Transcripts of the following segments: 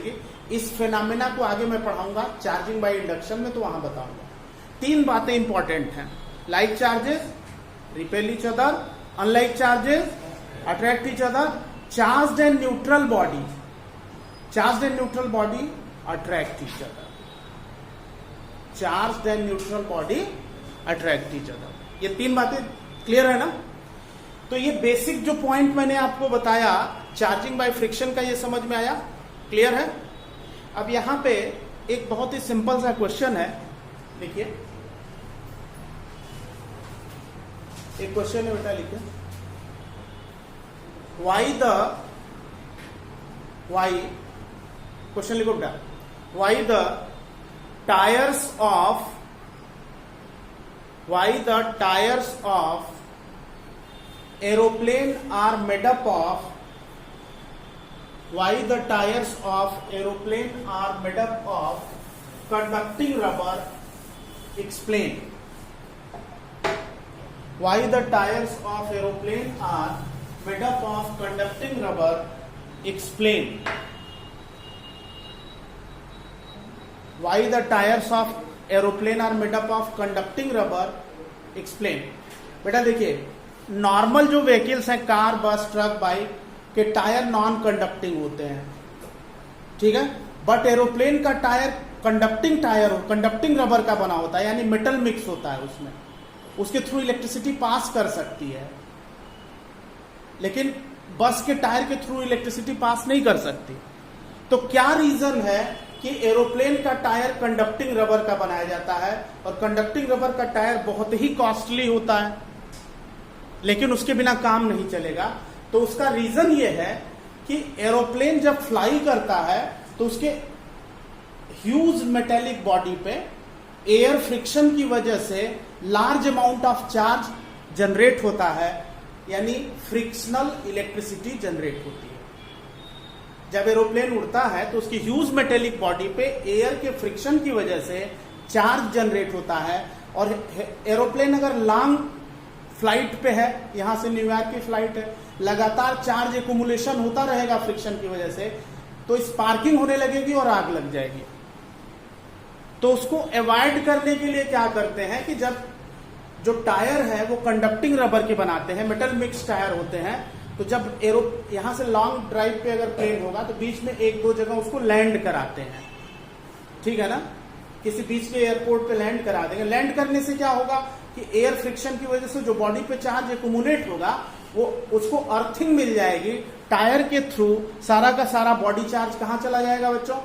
मिलेगी। इस फिनोमेना को आगे मैं पढ़ाऊंगा चार्जिंग बाय इंडक्शन में, तो वहां बताऊंगा। 3 बातें इंपॉर्टेंट हैं। Like charges repel each other, unlike charges attract each other, charged and neutral body attract each other, charged and neutral body attract each other. ये 3 बातें क्लियर है ना? तो ये बेसिक जो पॉइंट मैंने आपको बताया चार्जिंग बाय फ्रिक्शन का, ये समझ में आया? क्लियर है? अब यहां पे एक बहुत ही सिंपल सा क्वेश्चन है, देखिए एक क्वेश्चन है बेटा, लिखिए क्वेश्चन लिखो बेटा, why the tyres of aeroplane are made up of conducting rubber? Explain. Why the tires of aeroplane are made up of conducting rubber? Explain. Why the tires of aeroplane are made up of conducting rubber? Explain. बेटा देखिए, normal जो vehicles हैं, car, बस, truck, bike के tyre non conducting होते हैं, ठीक है। बट एरोप्लेन का टायर कंडक्टिंग रबर का बना होता है, यानी मेटल मिक्स होता है उसमें, उसके थ्रू इलेक्ट्रिसिटी पास कर सकती है। लेकिन बस के टायर के थ्रू इलेक्ट्रिसिटी पास नहीं कर सकती। तो क्या रीजन है कि एरोप्लेन का टायर कंडक्टिंग रबर का बनाया जाता है और कंडक्टिंग रबर का टायर बहुत ही कॉस्टली होता है, लेकिन उसके बिना काम नहीं चलेगा? तो उसका रीजन यह है कि एरोप्लेन जब फ्लाई करता है तो उसके ह्यूज मेटेलिक बॉडी पे एयर फ्रिक्शन की वजह से large amount of charge generate होता है, यानी फ्रिक्शनल इलेक्ट्रिसिटी जनरेट होती है। जब एरोप्लेन उड़ता है तो उसकी ह्यूज मेटेलिक बॉडी पे एयर के फ्रिक्शन की वजह से चार्ज जनरेट होता है। और एरोप्लेन अगर लॉन्ग फ्लाइट पे है, यहां से न्यूयॉर्क की फ्लाइट है, लगातार चार्ज एक्यूमुलेशन होता रहेगा फ्रिक्शन की वजह से, तो स्पार्किंग होने लगेगी और आग लग जाएगी। तो उसको अवॉइड करने के लिए क्या करते हैं कि जब जो टायर है वो कंडक्टिंग रबर के बनाते हैं, मेटल मिक्स टायर होते हैं, तो जब यहां से लॉन्ग ड्राइव पे अगर प्लेन होगा तो बीच में 1-2 जगह उसको लैंड कराते हैं, ठीक है ना, किसी बीच के एयरपोर्ट पे लैंड करा देंगे। लैंड करने से क्या होगा कि एयर फ्रिक्शन की वजह से जो बॉडी पे चार्ज एक्यूमुलेट होगा वो उसको अर्थिंग मिल जाएगी, टायर के थ्रू सारा का सारा बॉडी चार्ज कहां चला जाएगा बच्चों?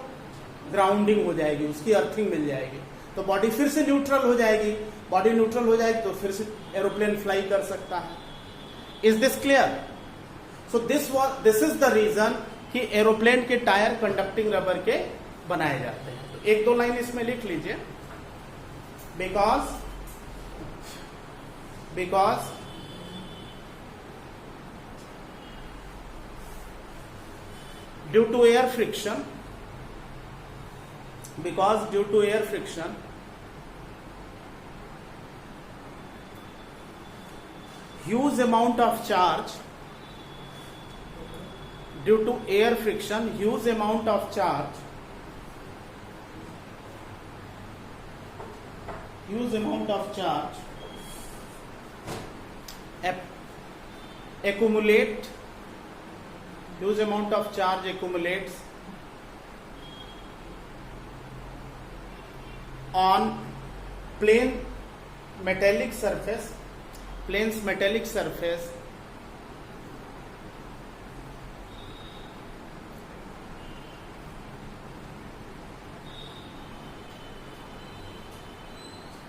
ग्राउंडिंग हो जाएगी, उसकी अर्थिंग मिल जाएगी, तो बॉडी फिर से न्यूट्रल हो जाएगी। बॉडी न्यूट्रल हो जाएगी तो फिर से एरोप्लेन फ्लाई कर सकता है। Is this clear? So this is the reason कि एरोप्लेन के टायर कंडक्टिंग रबर के बनाए जाते हैं। तो 1-2 लाइन इसमें लिख लीजिए, because due to air friction, huge amount of charge, due to air friction, huge amount of charge accumulates on plane's metallic surface,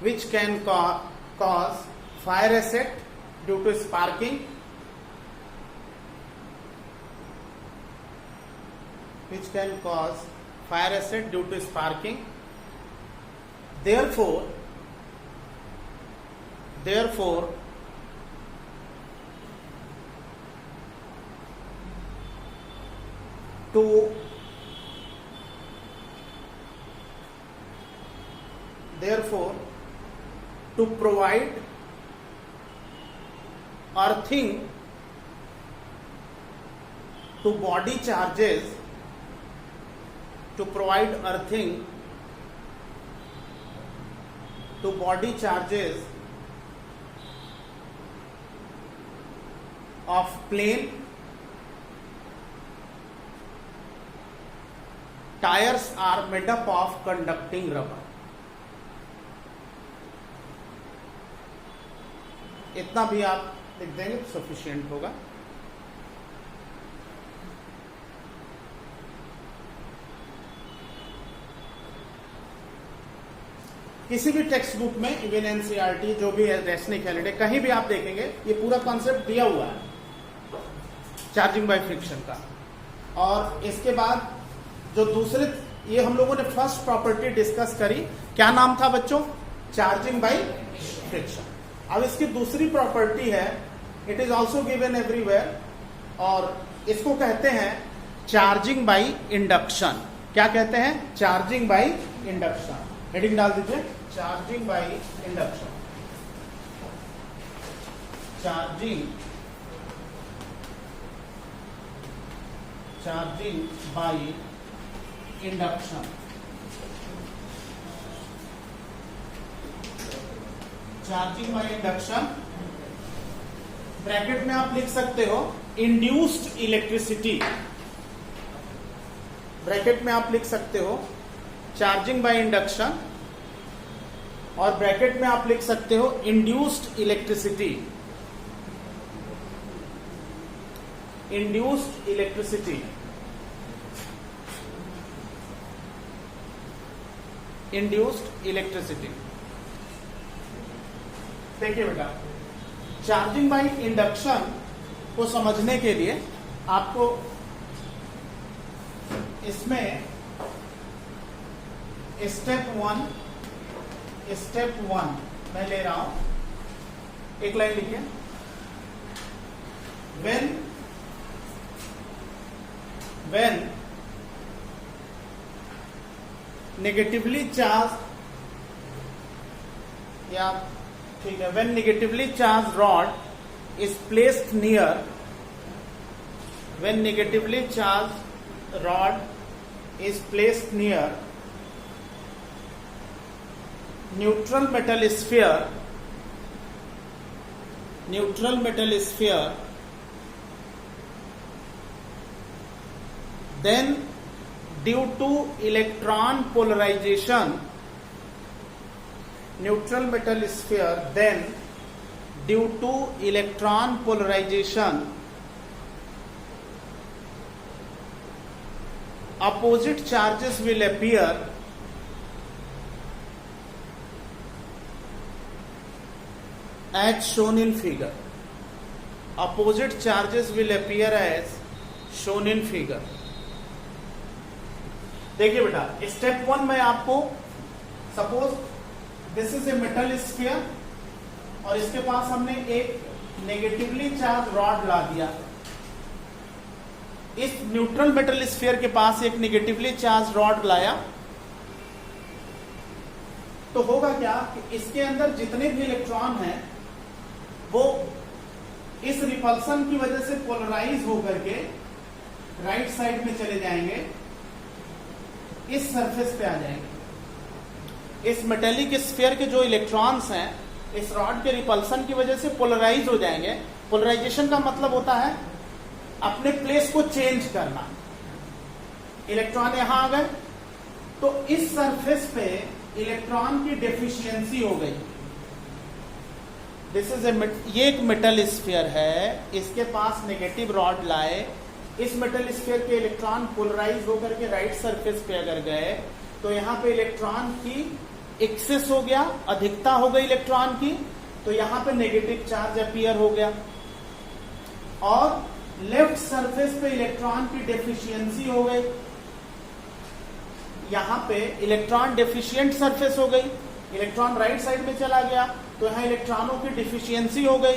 which can cause fire asset due to sparking, therefore to provide earthing to body charges, to provide earthing to body charges of plane tires are made up of conducting rubber. इतना भी आप लिख देंगे तो sufficient होगा। किसी भी text book में, इवन एनसीईआरटी जो भी है, रेशनिक हॉलिडे, कहीं भी आप देखेंगे ये पूरा कॉन्सेप्ट दिया हुआ है चार्जिंग बाय फ्रिक्शन का। और इसके बाद जो दूसरे, ये हम लोगों ने फर्स्ट प्रॉपर्टी डिस्कस करी, क्या नाम था बच्चों? Charging by friction. अब इसकी दूसरी प्रॉपर्टी है, it is also given everywhere, और इसको कहते हैं चार्जिंग बाय इंडक्शन। क्या कहते हैं? Charging by induction. हेडिंग डाल दीजिए, charging by induction. Charging by induction. Charging by induction, bracket में आप लिख सकते हो इंड्यूस्ड इलेक्ट्रिसिटी। ब्रैकेट में आप लिख सकते हो चार्जिंग बाय इंडक्शन, और ब्रैकेट में आप लिख सकते हो induced electricity. Induced electricity, induced electricity. देखिए बेटा, चार्जिंग बाय इंडक्शन को समझने के लिए आपको इसमें स्टेप वन मैं ले रहा हूं, एक लाइन लिखिए। when negatively charged, या ठीक है, when negatively charged rod is placed near, when negatively charged rod is placed near neutral metal sphere, then due to electron polarization, neutral metal sphere, then due to electron polarization, opposite charges will appear as shown in figure. Opposite charges will appear as shown in figure. देखिए बेटा, step one में आपको, suppose this is a metal sphere, और इसके पास हमने एक negatively charge rod ला दिया। इस न्यूट्रल मेटल स्फीयर के पास एक नेगेटिवली चार्ज रॉड लाया, तो होगा क्या कि इसके अंदर जितने भी इलेक्ट्रॉन हैं वो इस रिपल्सन की वजह से पोलराइज होकर के राइट साइड में चले जाएंगे, इस सरफेस पे आ जाएंगे। इस मेटेलिक स्फीयर के जो इलेक्ट्रॉन्स हैं इस रॉड के रिपल्सन की वजह से पोलराइज हो जाएंगे। पोलराइजेशन का मतलब होता है अपने प्लेस को चेंज करना। इलेक्ट्रॉन यहां आ गए तो इस सरफेस पे इलेक्ट्रॉन की डेफिशिएंसी हो गई। दिस इज ये एक मेटल स्फीयर है, इसके पास नेगेटिव रॉड लाए, इस मेटल स्फीयर के इलेक्ट्रॉन पोलराइज होकर के राइट सरफेस पे अगर गए तो यहां पे इलेक्ट्रॉन की एक्सेस हो गया, अधिकता हो गई इलेक्ट्रॉन की, तो यहां पे नेगेटिव चार्ज अपीयर हो गया। और लेफ्ट सरफेस पे इलेक्ट्रॉन की डेफिशिएंसी हो गई, यहां पे इलेक्ट्रॉन डेफिशिएंट सरफेस हो गई, इलेक्ट्रॉन राइट साइड में चला गया तो यहां इलेक्ट्रॉनों की डिफिशियंसी हो गई।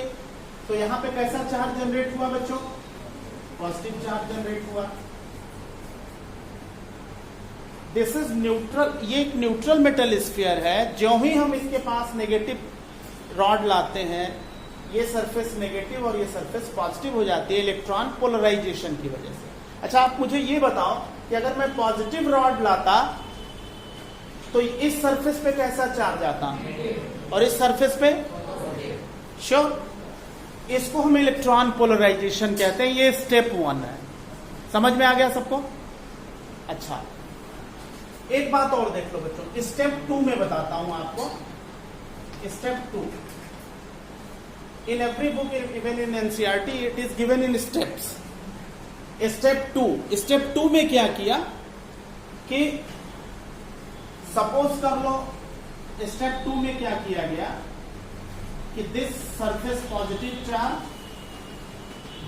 तो यहां पे कैसा चार्ज जनरेट हुआ बच्चों? पॉजिटिव चार्ज जनरेट हुआ। दिस इज न्यूट्रल, ये एक न्यूट्रल मेटल स्फीयर है। जो ही हम इसके पास नेगेटिव रॉड लाते हैं ये सरफेस नेगेटिव और ये सरफेस पॉजिटिव हो जाती है इलेक्ट्रॉन पोलराइजेशन की वजह से। अच्छा, आप मुझे ये बताओ कि अगर मैं पॉजिटिव रॉड लाता तो इस सरफेस पे कैसा चार्ज आता और इस सरफेस पे श्योर। इसको हम इलेक्ट्रॉन पोलराइजेशन कहते हैं। ये स्टेप 1 है। समझ में आ गया सबको? अच्छा, एक बात और देख लो बच्चों, स्टेप 2 में बताता हूं आपको। Step 2 in every book, even in NCERT, it is given in steps. Step 2 में क्या किया कि सपोज कर लो, स्टेप 2 में क्या किया गया कि this surface positive charge,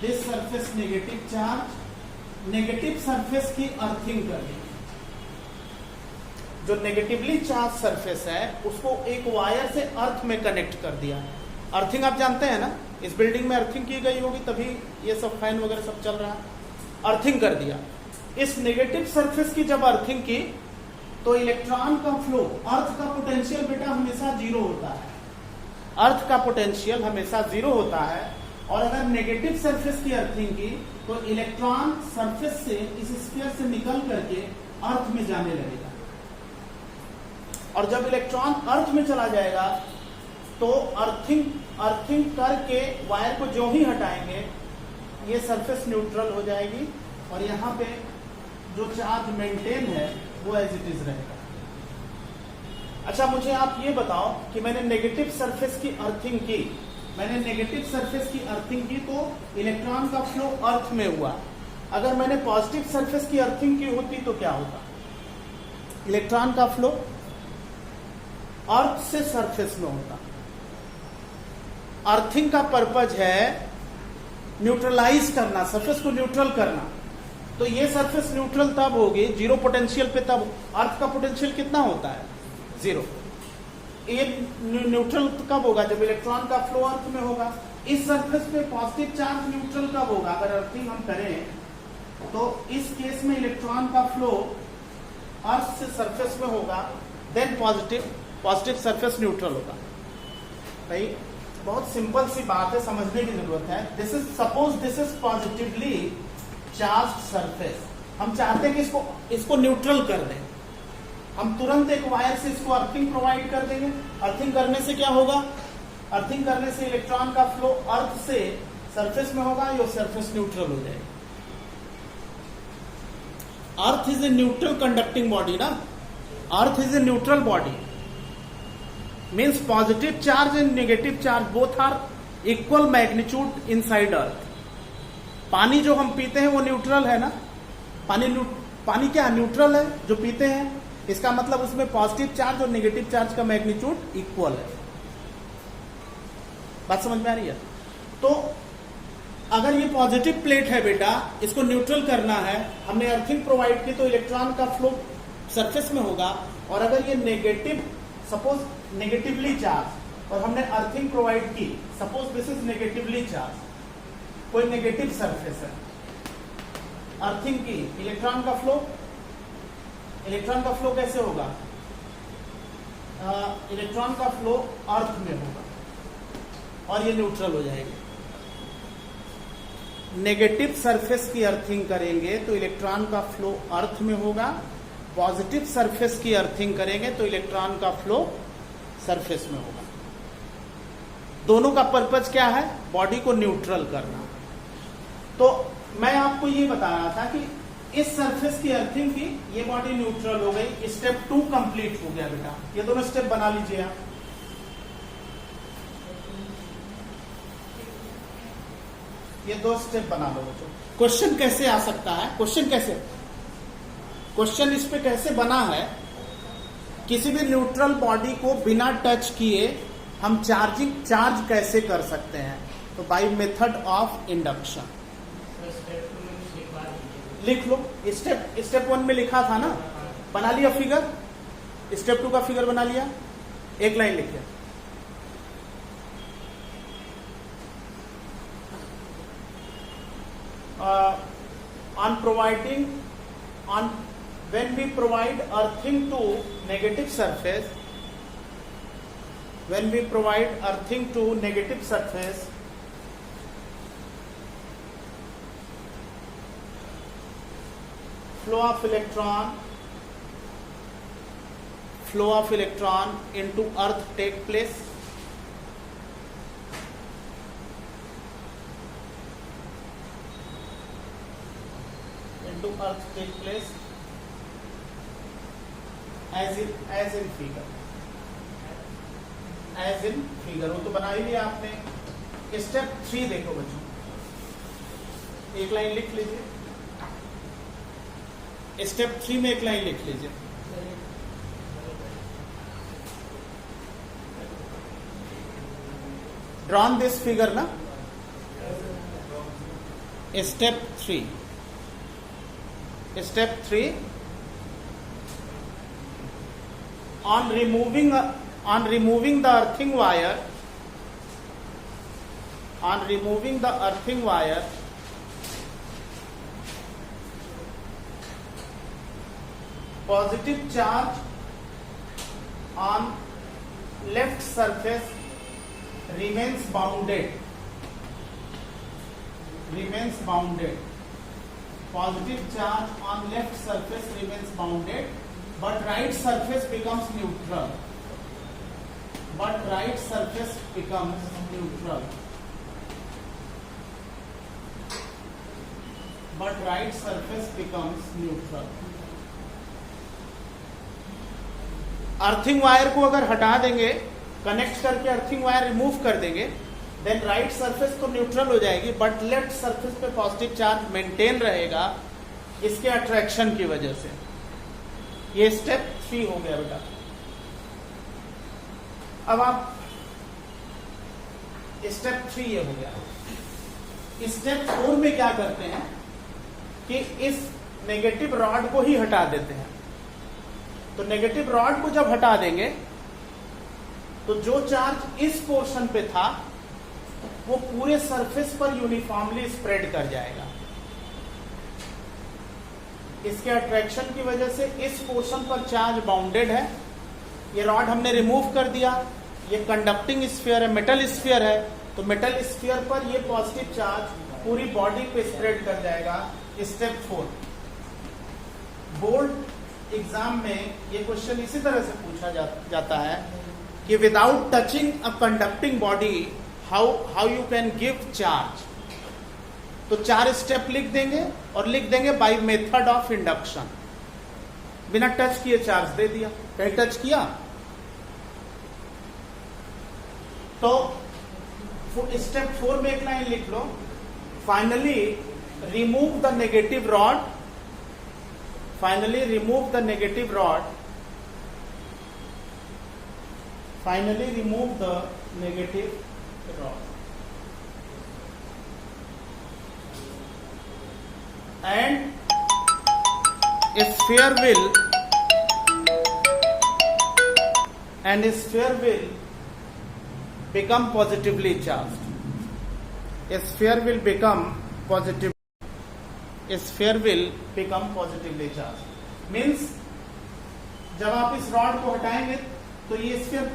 this surface negative charge, negative surface की अर्थिंग कर दी। जो नेगेटिवली चार्ज सरफेस है उसको एक वायर से अर्थ में कनेक्ट कर दिया। अर्थिंग आप जानते हैं ना, इस बिल्डिंग में अर्थिंग की गई होगी तभी ये सब फैन वगैरह सब चल रहा है। अर्थिंग कर दिया। इस नेगेटिव सरफेस की जब अर्थिंग की तो इलेक्ट्रॉन का फ्लो, अर्थ का पोटेंशियल बेटा हमेशा 0 होता है। अर्थ का पोटेंशियल हमेशा 0 होता है। और अगर नेगेटिव सरफेस की अर्थिंग की तो इलेक्ट्रॉन सरफेस से, इस स्फीयर से निकल करके अर्थ में जाने लगेगा। और जब इलेक्ट्रॉन अर्थ में चला जाएगा तो अर्थिंग करके वायर को जो ही हटाएंगे ये सरफेस न्यूट्रल हो जाएगी और यहाँ पे जो चार्ज मेंटेन है वो एज इट इज रहेगा। अच्छा, मुझे आप ये बताओ कि मैंने नेगेटिव सरफेस की अर्थिंग की, मैंने नेगेटिव सरफेस की अर्थिंग की तो इलेक्ट्रॉन का फ्लो अर्थ में हुआ। अगर मैंने पॉजिटिव सरफेस की अर्थिंग की होती तो क्या होता? इलेक्ट्रॉन का फ्लो अर्थ से सरफेस में होता। अर्थिंग का पर्पज है न्यूट्रलाइज करना, सरफेस को न्यूट्रल करना। तो ये सरफेस न्यूट्रल तब होगी 0 पोटेंशियल पे, तब अर्थ का पोटेंशियल कितना होता है? 0। ये न्यूट्रल कब होगा? जब इलेक्ट्रॉन का फ्लो अर्थ में होगा। इस सरफेस पे पॉजिटिव चार्ज न्यूट्रल कब होगा? अगर अर्थिंग हम करें तो इस केस में इलेक्ट्रॉन का फ्लो अर्थ से सरफेस में होगा, देन पॉजिटिव सरफेस न्यूट्रल होगा। भाई बहुत सिंपल सी बात है, समझने की जरूरत है। This is suppose this is positively charge surface. हम चाहते हैं कि इसको न्यूट्रल कर दें। हम तुरंत एक वायर से इसको अर्थिंग प्रोवाइड कर देंगे। अर्थिंग करने से क्या होगा? अर्थिंग करने से इलेक्ट्रॉन का फ्लो अर्थ से सरफेस में होगा, ये सरफेस न्यूट्रल हो जाएगी। Earth is a neutral conducting body ना, earth is a neutral body. Means positive charge and negative charge both are equal magnitude inside earth. पानी जो हम पीते हैं वो न्यूट्रल है ना, पानी क्या न्यूट्रल है जो पीते हैं। इसका मतलब उसमें पॉजिटिव चार्ज और नेगेटिव चार्ज का मैग्नीट्यूड इक्वल है। बात समझ में आ रही है? तो अगर ये पॉजिटिव प्लेट है बेटा, इसको न्यूट्रल करना है, हमने अर्थिंग प्रोवाइड की तो इलेक्ट्रॉन का फ्लो सरफेस में होगा। और अगर ये नेगेटिव, सपोज नेगेटिवली चार्ज, और हमने अर्थिंग प्रोवाइड की, suppose this is negatively charge, कोई नेगेटिव सरफेस है, अर्थिंग की, इलेक्ट्रॉन का फ्लो कैसे होगा? इलेक्ट्रॉन का फ्लो अर्थ में होगा और ये न्यूट्रल हो जाएगी। नेगेटिव सरफेस की अर्थिंग करेंगे तो इलेक्ट्रॉन का फ्लो अर्थ में होगा, पॉजिटिव सरफेस की अर्थिंग करेंगे तो इलेक्ट्रॉन का फ्लो सरफेस में होगा। दोनों का पर्पज क्या है? बॉडी को न्यूट्रल करना। तो मैं आपको ये बता रहा था कि इस सरफेस की अर्थिंग की, ये बॉडी न्यूट्रल हो गई। स्टेप 2 कंप्लीट हो गया बेटा। ये दोनों स्टेप बना लीजिए आप। ये 2 स्टेप बना लो बच्चों। क्वेश्चन कैसे आ सकता है? क्वेश्चन इस पे कैसे बना है? किसी भी न्यूट्रल बॉडी को बिना टच किए हम चार्ज कैसे कर सकते हैं? तो बाय मेथड ऑफ इंडक्शन। लिख लो। स्टेप 1 में लिखा था ना, बना लिया फिगर। स्टेप 2 का फिगर बना लिया, एक लाइन लिखिए। When we provide earthing to negative surface, flow of electron into earth take place? Into earth take place as in figure, वो तो बना ही लिया आपने। स्टेप 3 देखो बच्चों, एक लाइन लिख लीजिए। स्टेप 3 में एक लाइन लिख लीजिए। ड्रॉन दिस फिगर ना। Step 3 on removing the earthing wire, positive charge on left surface remains bounded. Positive charge on left surface remains bounded, but right surface becomes neutral. Earthing wire को अगर हटा देंगे, connect करके earthing wire remove कर देंगे, then right surface तो neutral हो जाएगी, बट लेफ्ट सरफेस पे पॉजिटिव चार्ज मेंटेन रहेगा इसके अट्रैक्शन की वजह से। ये स्टेप 3 हो गया बेटा। अब आप स्टेप 3 ये हो गया। स्टेप 4 में क्या करते हैं कि इस नेगेटिव रॉड को ही हटा देते हैं। तो नेगेटिव रॉड को जब हटा देंगे तो जो चार्ज इस पोर्शन पे था वो पूरे सरफेस पर यूनिफॉर्मली स्प्रेड कर जाएगा। इसके अट्रैक्शन की वजह से इस पोर्शन पर चार्ज बाउंडेड है। ये रॉड हमने रिमूव कर दिया। ये कंडक्टिंग स्फीयर है, मेटल स्फीयर है, तो मेटल स्फीयर पर ये पॉजिटिव चार्ज पूरी बॉडी पे स्प्रेड कर जाएगा। स्टेप 4 बोर्ड एग्जाम में ये क्वेश्चन इसी तरह से पूछा जाता है कि without touching a conducting body how you can give charge. तो 4 स्टेप लिख देंगे और लिख देंगे बाय मेथड ऑफ इंडक्शन। बिना टच किए चार्ज दे दिया। कहीं टच किया तो स्टेप 4 में एक लाइन लिख लो, finally remove the negative rod. Finally remove the negative rod and a sphere will become positively charged. A sphere will become positively charged. Means जब आप इस रॉड को हटाएंगे तो ये स्फीयर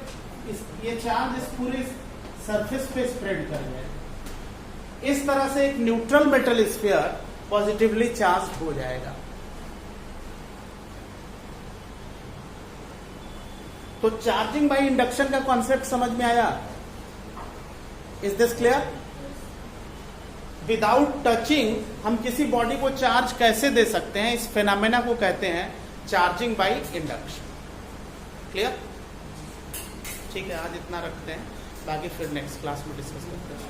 ये चार्ज इस पूरे सरफेस पे स्प्रेड कर जाएगा। इस तरह से एक neutral metal sphere positively charge हो जाएगा। तो चार्जिंग बाय इंडक्शन का कॉन्सेप्ट समझ में आया? Is this clear? Without touching हम किसी बॉडी को चार्ज कैसे दे सकते हैं, इस फेनामेना को कहते हैं चार्जिंग बाय इंडक्शन। क्लियर? ठीक है, आज इतना रखते हैं, बाकी फिर नेक्स्ट क्लास में डिस्कस करते हैं।